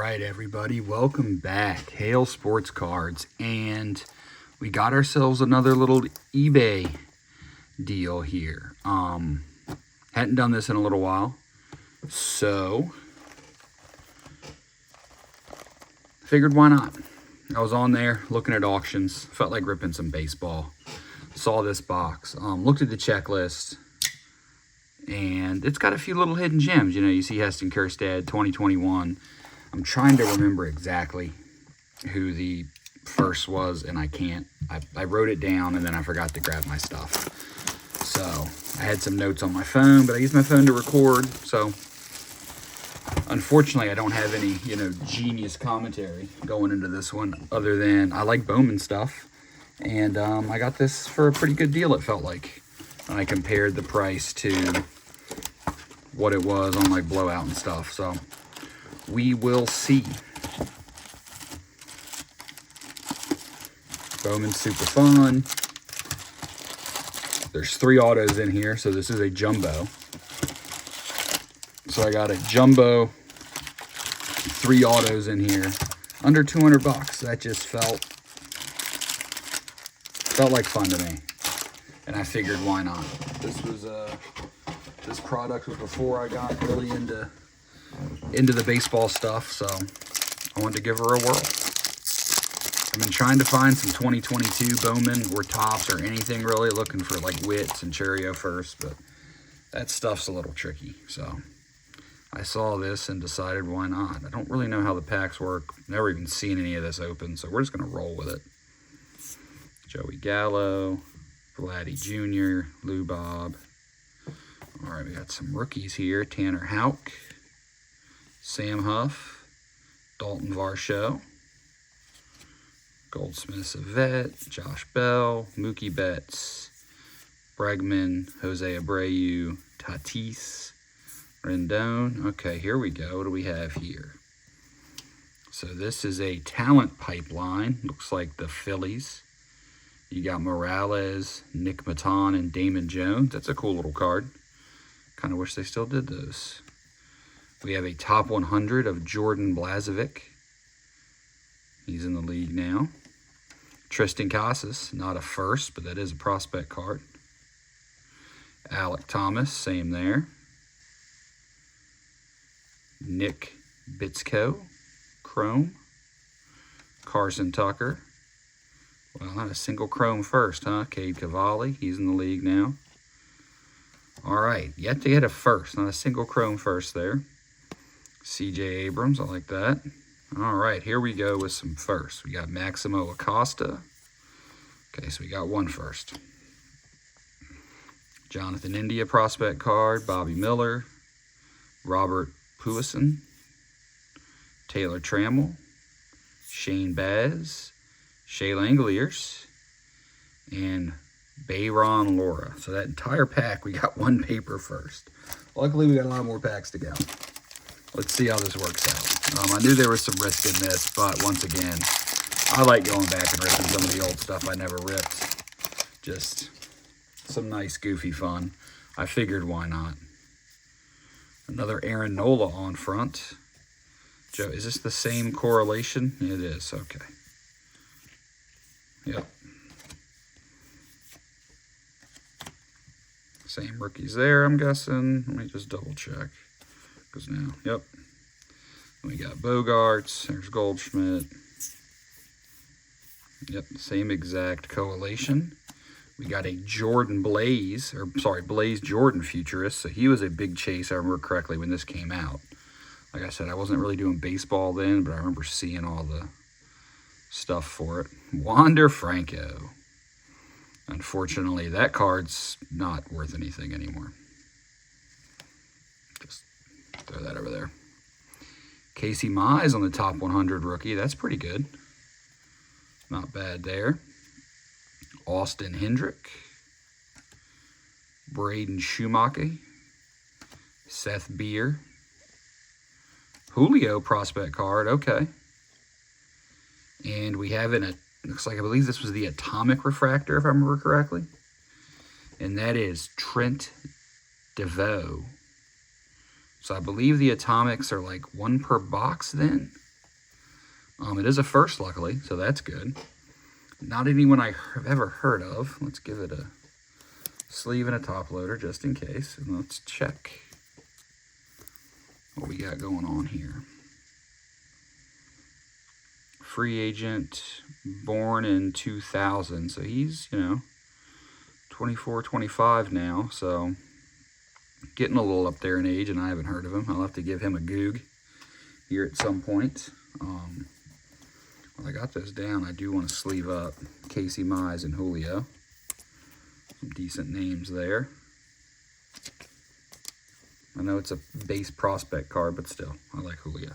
right, everybody, welcome back. Hail Sports Cards, and we got ourselves another little eBay deal here. Hadn't done this in a little while, so figured why not. I was on there looking at auctions, felt like ripping some baseball, saw this box, looked at the checklist, and it's got a few little hidden gems. You know, you see Heston Kjerstad 2021. I'm trying to remember exactly who the first was, and I can't. I wrote it down, and then I forgot to grab my stuff. So I had some notes on my phone, but I used my phone to record. So unfortunately, I don't have any, genius commentary going into this one, other than I like Bowman stuff. And I got this for a pretty good deal, it felt like, when I compared the price to what it was on like Blowout and stuff. So we will see. Bowman's super fun. There's 3 autos in here, so this is a jumbo. So I got a jumbo, 3 autos in here, under 200 bucks. That just felt like fun to me, and I figured why not. This product was before I got really into the baseball stuff, so I wanted to give her a whirl. I've been trying to find some 2022 Bowman or Topps or anything really, looking for like Wits and Cheerio first, but that stuff's a little tricky. So I saw this and decided why not. I don't really know how the packs work. Never even seen any of this open, so we're just going to roll with it. Joey Gallo, Vladdy Jr., Lou Bob. All right, we got some rookies here. Tanner Houck, Sam Huff, Dalton Varsho, Goldsmith Yvette, Josh Bell, Mookie Betts, Bregman, Jose Abreu, Tatis, Rendon. Okay, here we go. What do we have here? So this is a talent pipeline. Looks like the Phillies. You got Morales, Nick Maton, and Damon Jones. That's a cool little card. Kind of wish they still did those. We have a top 100 of Jordan Blazovic. He's in the league now. Tristan Casas, not a first, but that is a prospect card. Alec Thomas, same there. Nick Bitsko, Chrome. Carson Tucker. Well, not a single Chrome first, huh? Cade Cavalli, he's in the league now. All right, yet to get a first, not a single Chrome first there. C.J. Abrams, I like that. All right, here we go with some firsts. We got Maximo Acosta. Okay, so we got one first. Jonathan India prospect card, Bobby Miller, Robert Puason, Taylor Trammell, Shane Baz, Shea Langeliers, and Bayron Lora. So that entire pack, we got one paper first. Luckily, we got a lot more packs to go. Let's see how this works out. I knew there was some risk in this, but once again, I like going back and ripping some of the old stuff I never ripped. Just some nice, goofy fun. I figured why not. Another Aaron Nola on front. Joe, is this the same correlation? It is, okay. Yep. Same rookies there, I'm guessing. Let me just double check. Because now, yep. We got Bogarts. There's Goldschmidt. Yep, same exact correlation. We got a Jordan Blaze, Blaze Jordan futurist. So he was a big chase, I remember correctly, when this came out. Like I said, I wasn't really doing baseball then, but I remember seeing all the stuff for it. Wander Franco. Unfortunately, that card's not worth anything anymore. Just throw that over there. Casey Mize on the top 100 rookie. That's pretty good. Not bad there. Austin Hendrick. Braden Schumacher. Seth Beer. Julio prospect card. Okay. And we have looks like, I believe this was the Atomic Refractor, if I remember correctly. And that is Trent DeVoe. So I believe the Atomics are like 1 per box then. It is a first, luckily, so that's good. Not anyone I have ever heard of. Let's give it a sleeve and a top loader just in case. And let's check what we got going on here. Free agent, born in 2000. So he's, 24, 25 now. So getting a little up there in age, and I haven't heard of him. I'll have to give him a goog here at some point. Well, I got those down. I do want to sleeve up Casey Mize and Julio. Some decent names there. I know it's a base prospect card, but still, I like Julio.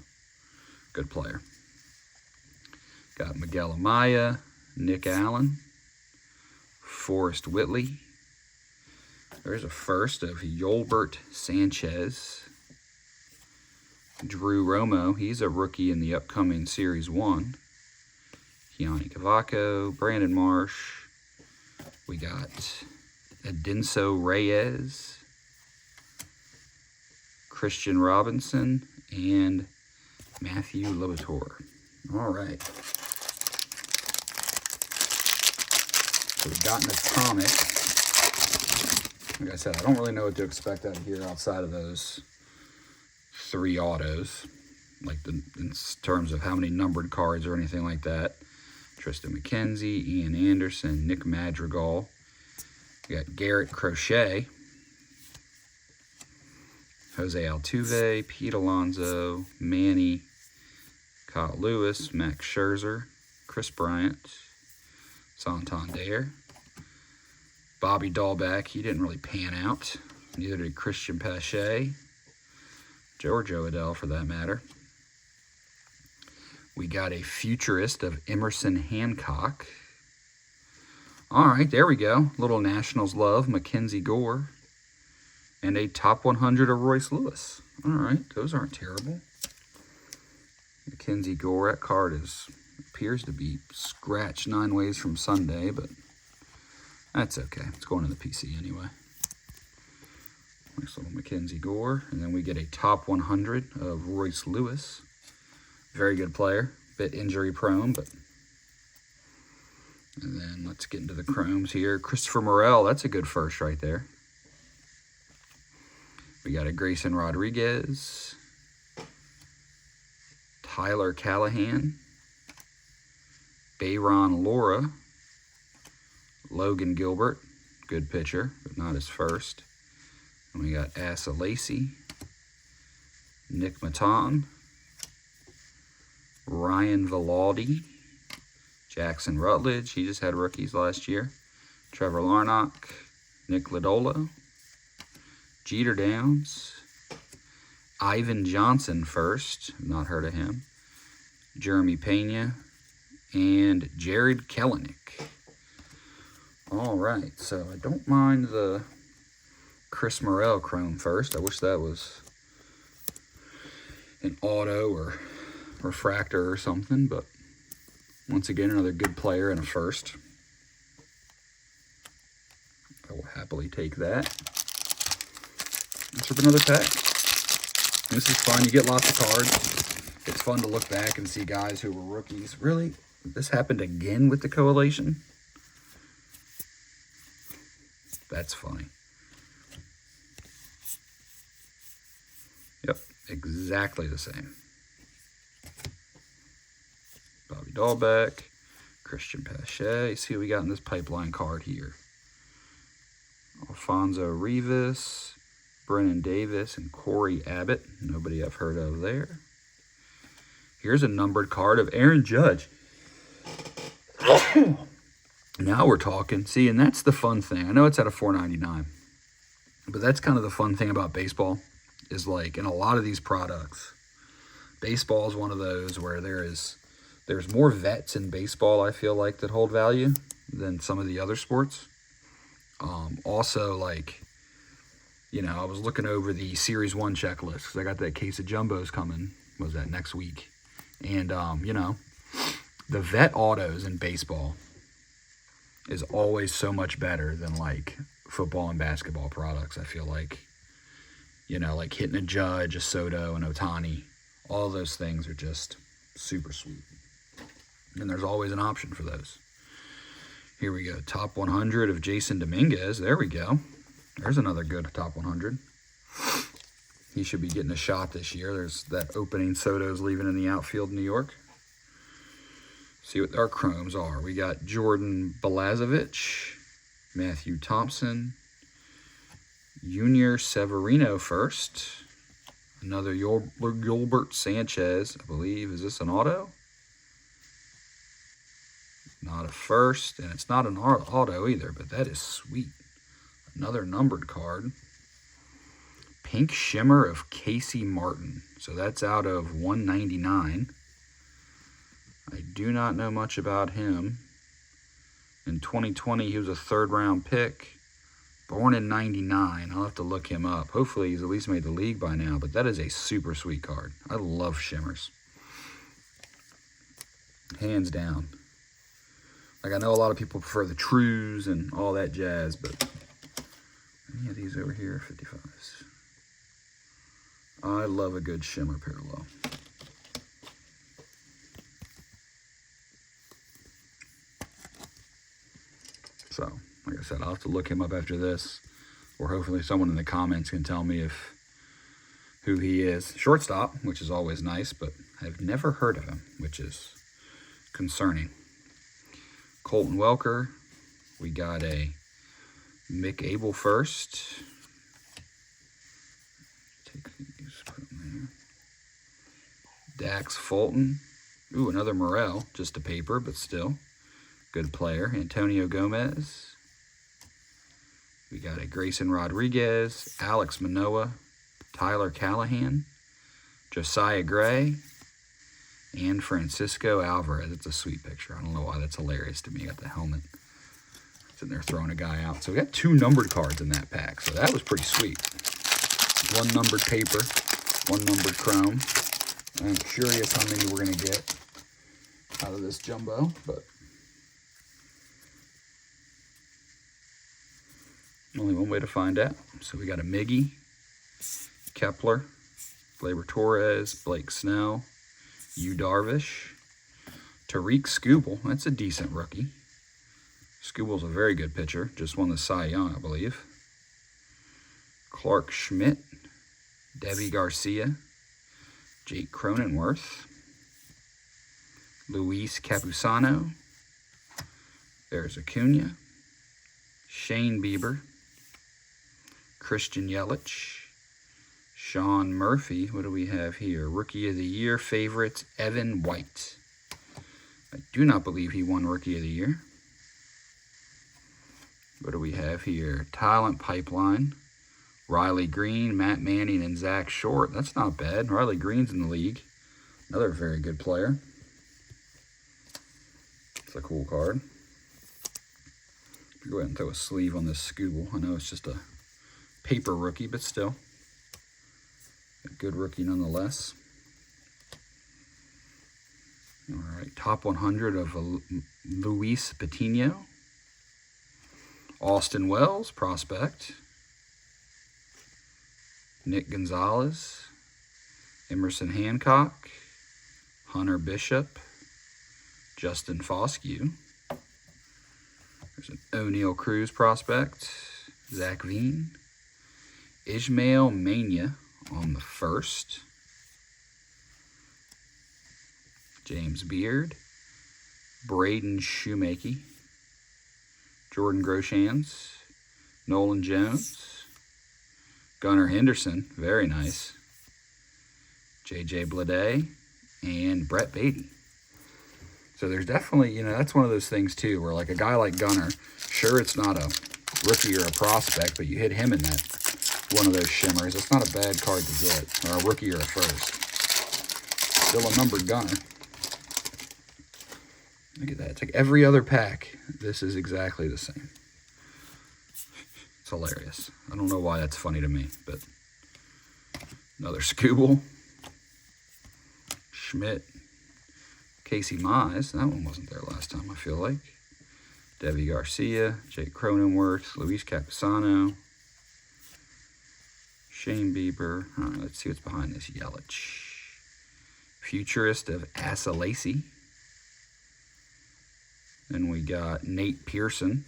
Good player. Got Miguel Amaya, Nick Allen, Forrest Whitley. There's a first of Yolbert Sanchez. Drew Romo, he's a rookie in the upcoming Series 1. Yanni Cavaco, Brandon Marsh. We got Edinso Reyes, Christian Robinson, and Matthew Lobator. All right. So we've gotten a comic. Like I said, I don't really know what to expect out of here outside of those 3 autos, like in terms of how many numbered cards or anything like that. Tristan McKenzie, Ian Anderson, Nick Madrigal. We got Garrett Crochet, Jose Altuve, Pete Alonso, Manny, Kyle Lewis, Max Scherzer, Chris Bryant, Santander, Bobby Dahlbeck. He didn't really pan out. Neither did Christian Pache, Giorgio Adele for that matter. We got a futurist of Emerson Hancock. All right, there we go. Little Nationals love, Mackenzie Gore. And a top 100 of Royce Lewis. All right, those aren't terrible. Mackenzie Gore, that card appears to be scratched 9 ways from Sunday, but that's okay. It's going to the PC anyway. Nice little Mackenzie Gore. And then we get a top 100 of Royce Lewis. Very good player. Bit injury prone, but... And then let's get into the chromes here. Christopher Morel, that's a good first right there. We got a Grayson Rodriguez. Tyler Callahan. Bayron Lora. Logan Gilbert. Good pitcher, but not his first. And we got Asa Lacy. Nick Maton. Ryan Velalde, Jackson Rutledge, he just had rookies last year. Trevor Larnach, Nick Lodolo, Jeter Downs, Ivan Johnson first, not heard of him, Jeremy Pena, and Jared Kelenic. All right, so I don't mind the Chris Morel chrome first. I wish that was an auto or refractor or something, but once again, another good player and a first. I will happily take that. Let's rip another pack. This is fun. You get lots of cards. It's fun to look back and see guys who were rookies. Really? This happened again with the Coalition? That's funny. Yep, exactly the same. Bobby Dahlbeck, Christian Pache. See what we got in this pipeline card here. Alfonso Rivas, Brennan Davis, and Corey Abbott. Nobody I've heard of there. Here's a numbered card of Aaron Judge. Now we're talking. See, and that's the fun thing. I know it's at a $4.99, but that's kind of the fun thing about baseball is like in a lot of these products, baseball is one of those where there's more vets in baseball, I feel like, that hold value than some of the other sports. Also, like, I was looking over the Series 1 checklist because I got that case of jumbos coming. Was that next week? And, the vet autos in baseball is always so much better than, like, football and basketball products, I feel like. Like hitting a Judge, a Soto, an Ohtani. All those things are just super sweet. And there's always an option for those. Here we go. Top 100 of Jason Dominguez. There we go. There's another good top 100. He should be getting a shot this year. There's that opening Soto's leaving in the outfield in New York. See what our chromes are. We got Jordan Balazovich, Matthew Thompson, Junior Severino first. Another Gilbert Sanchez, I believe. Is this an auto? Not a first, and it's not an auto either, but that is sweet. Another numbered card. Pink Shimmer of Casey Martin. So that's out of 199. I do not know much about him. In 2020, he was a third-round pick. Born in 99. I'll have to look him up. Hopefully, he's at least made the league by now. But that is a super sweet card. I love shimmers. Hands down. Like, I know a lot of people prefer the trues and all that jazz, but any of these over here, 55s. I love a good shimmer parallel. So, like I said, I'll have to look him up after this, or hopefully someone in the comments can tell me who he is. Shortstop, which is always nice, but I've never heard of him, which is concerning. Colton Welker. We got a Mick Abel first. Take these, put them there. Dax Fulton. Ooh, another Morel. Just a paper, but still. Good player. Antonio Gomez. We got a Grayson Rodriguez. Alex Manoah. Tyler Callahan. Josiah Gray. And Francisco Alvarez. It's a sweet picture. I don't know why that's hilarious to me. Got the helmet. Sitting there throwing a guy out. So we got 2 numbered cards in that pack. So that was pretty sweet. 1 numbered paper. 1 numbered chrome. I'm curious how many we're going to get out of this jumbo. But only one way to find out. So we got a Miggy. Kepler. Gleyber Torres. Blake Snell. Yu Darvish. Tariq Skubal. That's a decent rookie. Skubal's a very good pitcher. Just won the Cy Young, I believe. Clark Schmidt. Debbie Garcia. Jake Cronenworth. Luis Capusano. There's Acuna. Shane Bieber. Christian Yelich. Sean Murphy. What do we have here? Rookie of the Year favorites, Evan White. I do not believe he won Rookie of the Year. What do we have here? Talent Pipeline. Riley Green, Matt Manning, and Zach Short. That's not bad. Riley Green's in the league. Another very good player. It's a cool card. Go ahead and throw a sleeve on this Skubal. I know it's just a paper rookie, but still. A good rookie nonetheless. All right, top 100 of Luis Patino. Austin Wells, prospect. Nick Gonzalez. Emerson Hancock. Hunter Bishop. Justin Foscue. There's an O'Neill Cruz prospect. Zach Veen. Ishmael Mania on the first. James Beard. Braden Shoemaker. Jordan Groshans. Nolan Jones. Gunnar Henderson. Very nice. J.J. Bleday. And Brett Beatty. So there's definitely, you know, that's one of those things too, where like a guy like Gunnar, sure it's not a rookie or a prospect, but you hit him in that one of those shimmers. It's not a bad card to get, or a rookie or a first. Still a numbered Gunnar. Look at that. It's like every other pack. This is exactly the same. It's hilarious. I don't know why that's funny to me, but another Skubal. Schmidt. Casey Mize. That one wasn't there last time, I feel like. Debbie Garcia. Jake Cronenworth. Luis Capusano. Shane Bieber. All right, let's see what's behind this Yelich. Futurist of Asa Lacy. Then we got Nate Pearson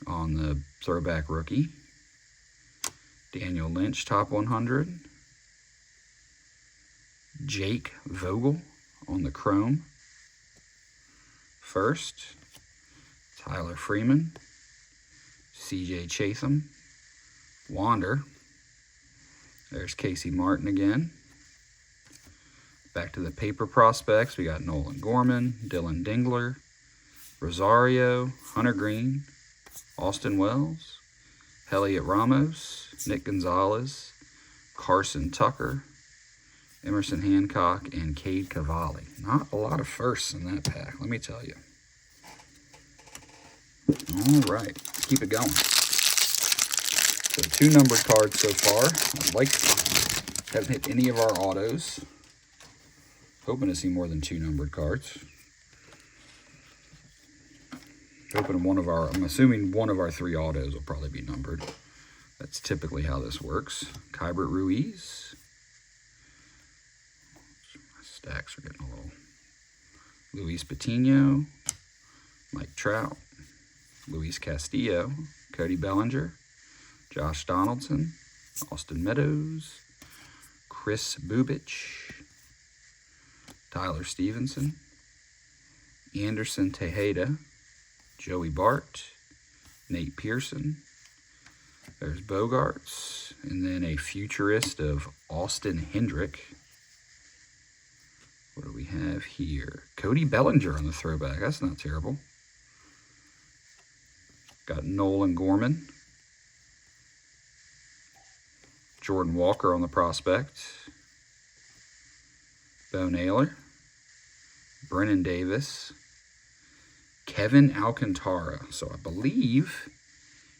on the Throwback rookie. Daniel Lynch, top 100. Jake Vogel on the Chrome. First. Tyler Freeman. CJ Chatham. Wander. There's Casey Martin again. Back to the paper prospects. We got Nolan Gorman, Dylan Dingler, Rosario, Hunter Green, Austin Wells, Elliot Ramos, Nick Gonzalez, Carson Tucker, Emerson Hancock, and Cade Cavalli. Not a lot of firsts in that pack, let me tell you. All right, let's keep it going. So 2 numbered cards so far. Haven't hit any of our autos. Hoping to see more than 2 numbered cards. Hoping I'm assuming one of our 3 autos will probably be numbered. That's typically how this works. Kybert Ruiz. My stacks are getting a little. Luis Patino. Mike Trout. Luis Castillo. Cody Bellinger. Josh Donaldson. Austin Meadows. Chris Bubich. Tyler Stevenson. Anderson Tejeda. Joey Bart, Nate Pearson, there's Bogarts, and then a futurist of Austin Hendrick. What do we have here? Cody Bellinger on the Throwback, that's not terrible. Got Nolan Gorman, Jordan Walker on the prospect, Bo Naylor, Brennan Davis, Kevin Alcantara. So I believe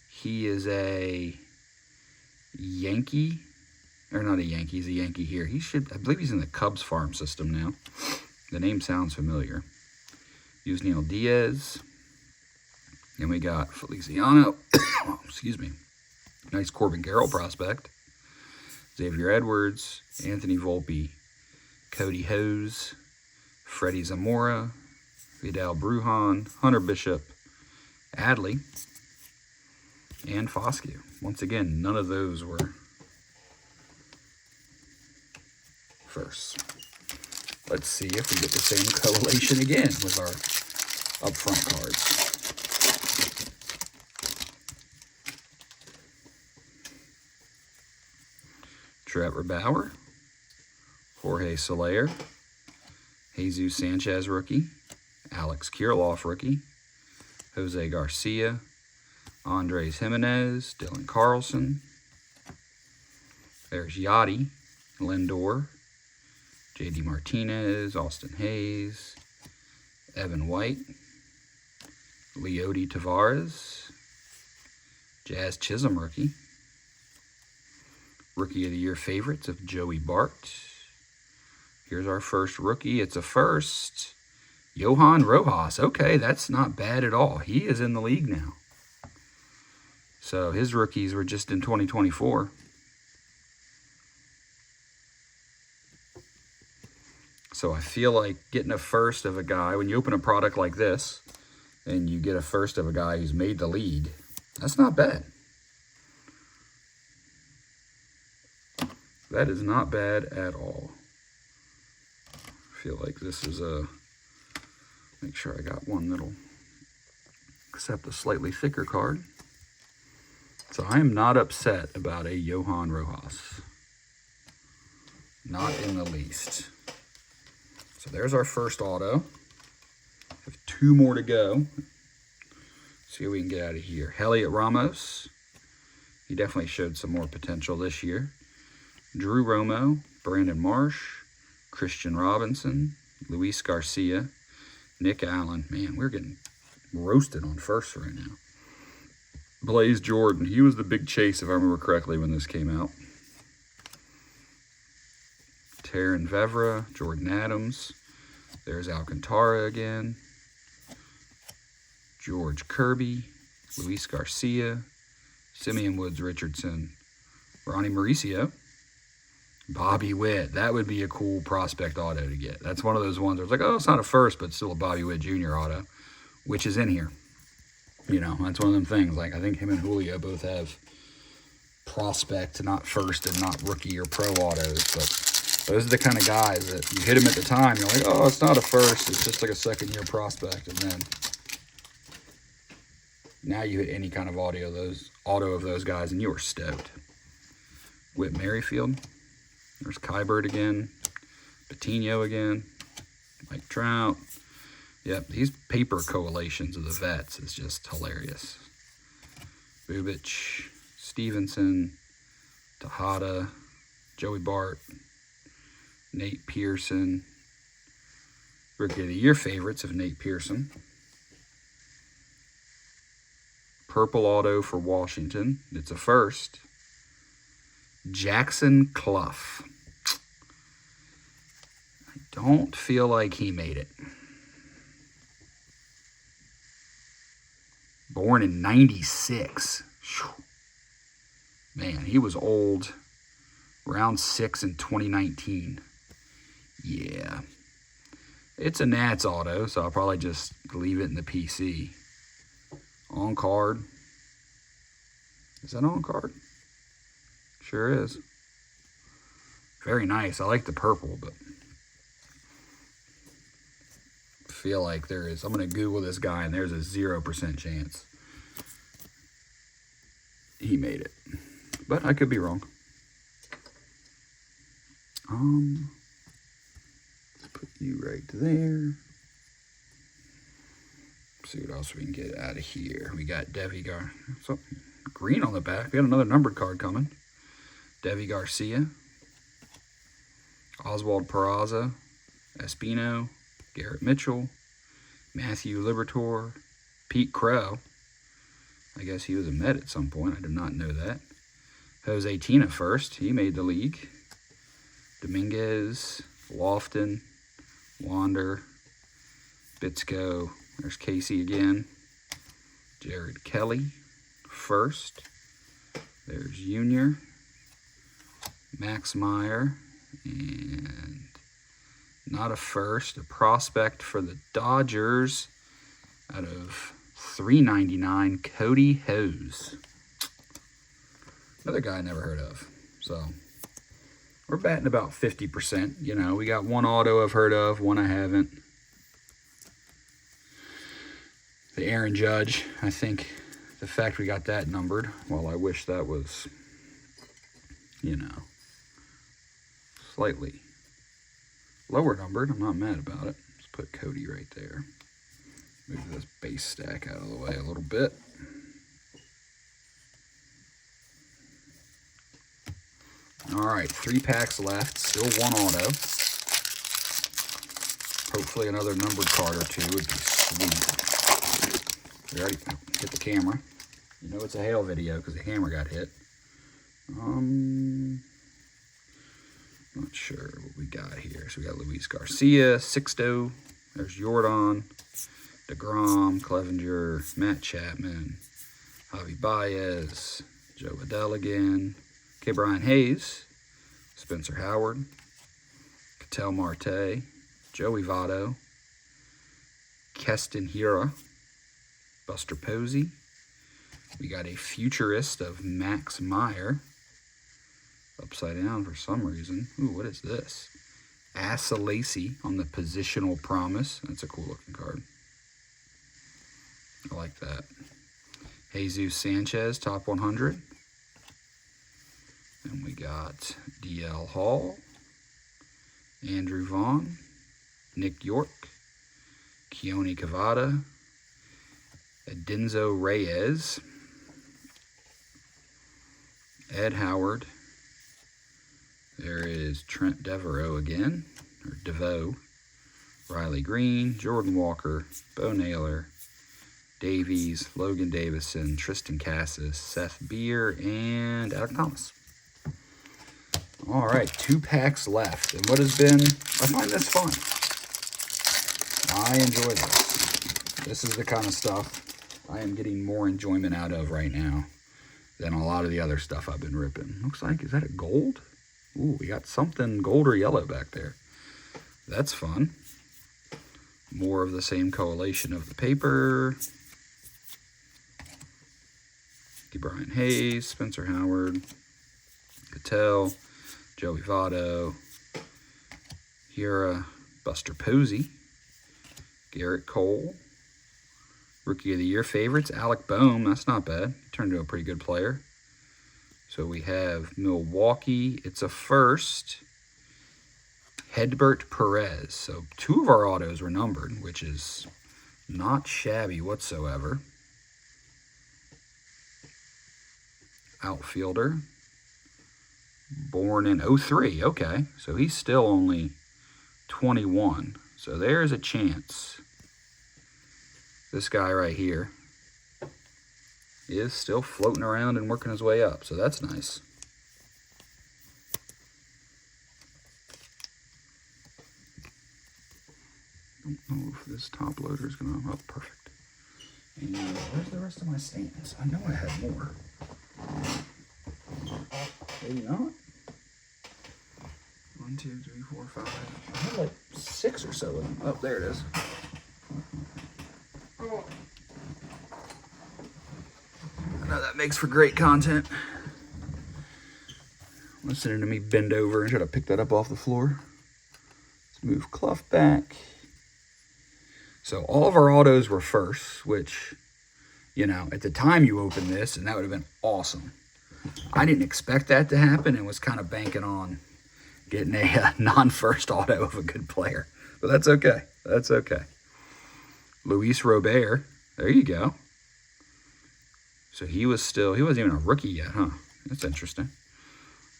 he is a Yankee, or not a Yankee, he's a Yankee here. I believe he's in the Cubs farm system now. The name sounds familiar. Yusniel Diaz. Then we got Feliciano. Excuse me. Nice Corbin Carroll prospect. Xavier Edwards, Anthony Volpe, Cody Hose, Freddie Zamora, Vidal Brujan, Hunter Bishop, Adley, and Foscue. Once again, none of those were first. Let's see if we get the same correlation again with our upfront cards. Trevor Bauer, Jorge Soler, Jesus Sanchez rookie, Alex Kirilloff rookie, Jose Garcia, Andres Jimenez, Dylan Carlson. There's Yachty, Lindor, J.D. Martinez, Austin Hayes, Evan White, Leody Tavares, Jazz Chisholm rookie, Rookie of the Year favorites of Joey Bart. Here's our first rookie. It's a first. Johan Rojas. Okay, that's not bad at all. He is in the league now. So his rookies were just in 2024. So I feel like getting a first of a guy, when you open a product like this, and you get a first of a guy who's made the league, that's not bad. That is not bad at all. I feel like this is a, make sure I got one that'll accept a slightly thicker card. So I am not upset about a Johan Rojas. Not in the least. So there's our first auto. Have 2 more to go. See what we can get out of here. Elliot Ramos. He definitely showed some more potential this year. Drew Romo, Brandon Marsh, Christian Robinson, Luis Garcia, Nick Allen. Man, we're getting roasted on first right now. Blaze Jordan. He was the big chase, if I remember correctly, when this came out. Taron Vevra, Jordan Adams. There's Alcantara again. George Kirby, Luis Garcia, Simeon Woods Richardson, Ronnie Mauricio, Bobby Witt. That would be a cool prospect auto to get. That's one of those ones where it's like, oh, it's not a first, but still a Bobby Witt Jr. auto. which is in here. You know, that's one of them things. Like, I think him and Julio both have prospect, not first and not rookie or pro autos, but those are the kind of guys that you hit them at the time, you're like, oh, it's not a first, it's just like a second year prospect, and then now you hit any kind of auto of those guys and you are stoked. Whit Merrifield, there's Kybert again, Patino again, Mike Trout. Yep, these paper collations of the vets is just hilarious. Bubich, Stevenson, Tejada, Joey Bart, Nate Pearson. Rookie of the Year favorites of Nate Pearson. Purple auto for Washington. It's a first. Jackson Clough. I don't feel like he made it. Born in 96. Man, he was old. Round 6 in 2019. Yeah. It's a Nats auto, so I'll probably just leave it in the PC. On card. Is that on card? Sure is. Very nice. I like the purple, but feel like there is. I'm going to Google this guy, and there's a 0% chance he made it. But I could be wrong. Let's put you right there. See what else we can get out of here. We got Devi so green on the back. We got another numbered card coming. Devi Garcia, Oswald Peraza, Espino, Garrett Mitchell, Matthew Liberatore, Pete Crow. I guess he was a Met at some point. I did not know that. Jose Tina first. He made the league. Dominguez, Lofton, Wander, Bitsko. There's Casey again. Jared Kelly first. There's Junior, Max Meyer, and not a first, a prospect for the Dodgers out of $3.99, Cody Hose. Another guy I never heard of. So we're batting about 50%. You know, we got one auto I've heard of, one I haven't. The Aaron Judge, I think the fact we got that numbered, well, I wish that was, you know, slightly lower numbered. I'm not mad about it. Let's put Cody right there. Move this base stack out of the way a little bit. All right, 3 packs left. Still one auto. Hopefully another numbered card or two would be sweet. We already hit the camera. You know it's a hail video because the hammer got hit. Not sure what we got here. So we got Luis Garcia, Sixto. There's Jordan, DeGrom, Clevenger, Matt Chapman, Javi Baez, Joe Adell again, K. Brian Hayes, Spencer Howard, Ketel Marte, Joey Votto, Keston Hiura, Buster Posey. We got a futurist of Max Meyer. Upside down for some reason. Ooh, what is this? Asa Lacy on the positional promise. That's a cool looking card. I like that. Jesus Sanchez, top 100. And we got DL Hall, Andrew Vaughn, Nick York, Keone Cavada, Edinzo Reyes, Ed Howard. There is Trent Devereaux again, or DeVoe, Riley Green, Jordan Walker, Bo Naylor, Davies, Logan Davison, Tristan Cassis, Seth Beer, and Alec Thomas. All right, 2 packs left. And what has been, I find this fun. I enjoy this. This is the kind of stuff I am getting more enjoyment out of right now than a lot of the other stuff I've been ripping. Looks like, is that a gold? Ooh, we got something gold or yellow back there. That's fun. More of the same collation of the paper. Brian Hayes, Spencer Howard, Cattell, Joey Votto, Hira, Buster Posey, Garrett Cole, Rookie of the Year favorites, Alec Boehm, that's not bad. Turned into a pretty good player. So we have Milwaukee, it's a first, Hedbert Perez. So 2 of our autos were numbered, which is not shabby whatsoever. Outfielder, born in 03, okay. So he's still only 21. So there's a chance. This guy right here is still floating around and working his way up. So that's nice. Don't know if this top loader is going to... Oh, perfect. And where's the rest of my stands? I know I had more. Maybe not. 1, 2, 3, 4, 5. I had like 6 or so of them. Oh, there it is. Oh. I know that makes for great content. Listening to me bend over and try to pick that up off the floor. Let's move Clough back. So all of our autos were first, which, you know, at the time you opened this, and that would have been awesome. I didn't expect that to happen and was kind of banking on getting a non-first auto of a good player. But that's okay. That's okay. Luis Robert. There you go. So he wasn't even a rookie yet, huh? That's interesting.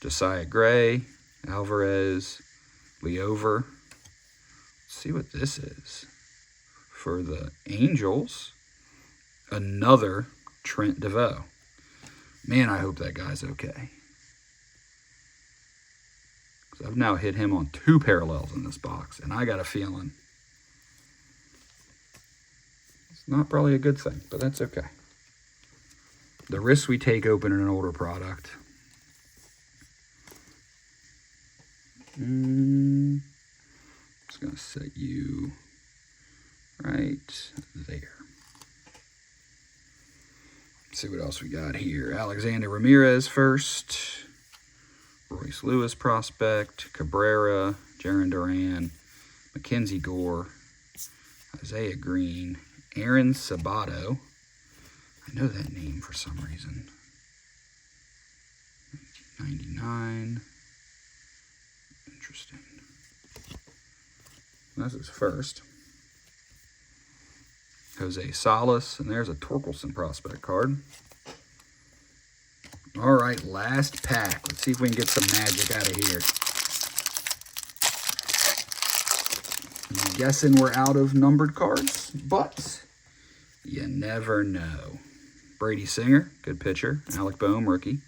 Josiah Gray, Alvarez, Leover. Let's see what this is. For the Angels, another Trent DeVoe. Man, I hope that guy's okay. Because I've now hit him on 2 parallels in this box, and I got a feeling it's not probably a good thing, but that's okay. The risks we take opening an older product. Just going to set you right there. Let's see what else we got here. Alexander Ramirez first. Royce Lewis prospect. Cabrera. Jaron Duran. Mackenzie Gore. Isaiah Green. Aaron Sabato. I know that name for some reason. 1999. Interesting. That's his first. Jose Salas, and there's a Torkelson prospect card. All right, last pack. Let's see if we can get some magic out of here. I'm guessing we're out of numbered cards, but you never know. Brady Singer, good pitcher. Alec Boehm, rookie.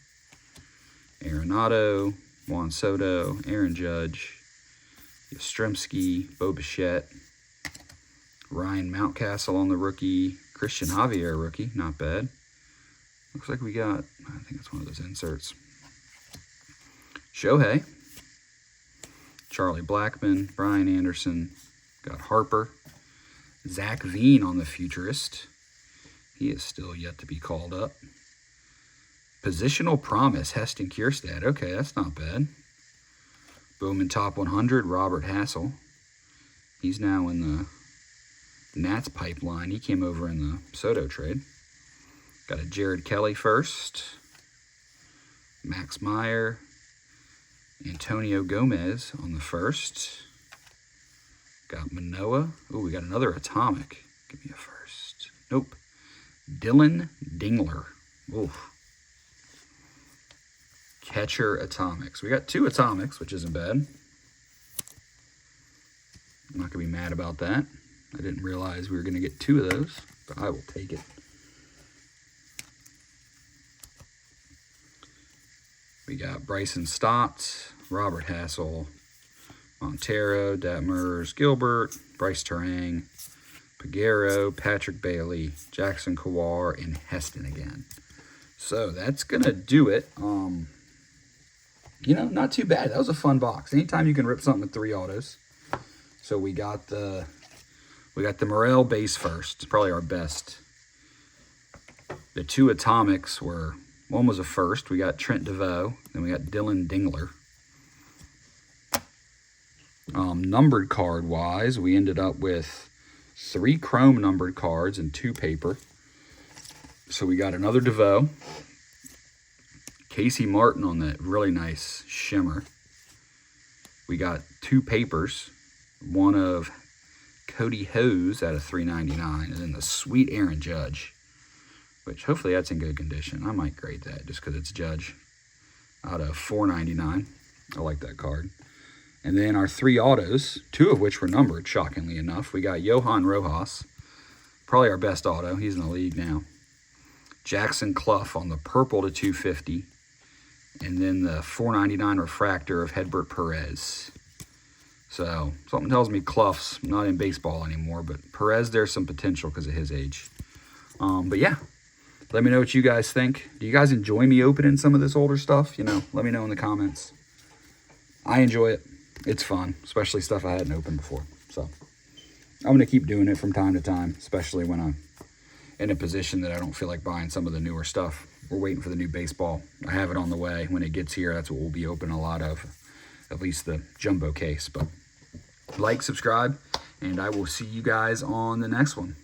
Arenado, Juan Soto, Aaron Judge, Yastrzemski, Bo Bichette, Ryan Mountcastle on the rookie, Christian Javier rookie, not bad. Looks like we got, I think it's one of those inserts. Shohei, Charlie Blackmon, Brian Anderson, got Harper, Zach Veen on the Futurist. He is still yet to be called up. Positional Promise, Heston Kjerstad. Okay, that's not bad. Bowman Top 100, Robert Hassel. He's now in the Nats pipeline. He came over in the Soto trade. Got a Jared Kelly first. Max Meyer. Antonio Gomez on the first. Got Manoah. Oh, we got another Atomic. Give me a first. Nope. Dylan Dingler. Oof. Catcher Atomics. We got 2 Atomics, which isn't bad. I'm not going to be mad about that. I didn't realize we were going to get 2 of those, but I will take it. We got Bryson Stott, Robert Hassel, Montero, Detmers, Gilbert, Bryce Terang, Peguero, Patrick Bailey, Jackson Kawar, and Heston again. So that's going to do it. You know, not too bad. That was a fun box. Anytime you can rip something with 3 autos. So we got the We got the Morel base first. Probably our best. The 2 Atomics were, one was a first. We got Trent DeVoe. Then we got Dylan Dingler. Numbered card wise, we ended up with 3 chrome numbered cards and 2 paper. So we got another DeVoe. Casey Martin on that really nice shimmer. We got 2 papers. One of Cody Hose out of $3.99, and then the sweet Aaron Judge, which hopefully that's in good condition. I might grade that just because it's Judge out of $4.99. I like that card. And then our 3 autos, 2 of which were numbered, shockingly enough. We got Johan Rojas, probably our best auto. He's in the league now. Jackson Clough on the purple to 250. And then the $4.99 refractor of Hedbert Perez. So something tells me Clough's not in baseball anymore, but Perez, there's some potential because of his age. But yeah, let me know what you guys think. Do you guys enjoy me opening some of this older stuff? You know, let me know in the comments. I enjoy it. It's fun, especially stuff I hadn't opened before. So I'm going to keep doing it from time to time, especially when I'm in a position that I don't feel like buying some of the newer stuff. We're waiting for the new baseball. I have it on the way. When it gets here, that's what we'll be opening a lot of, at least the jumbo case. But like, subscribe, and I will see you guys on the next one.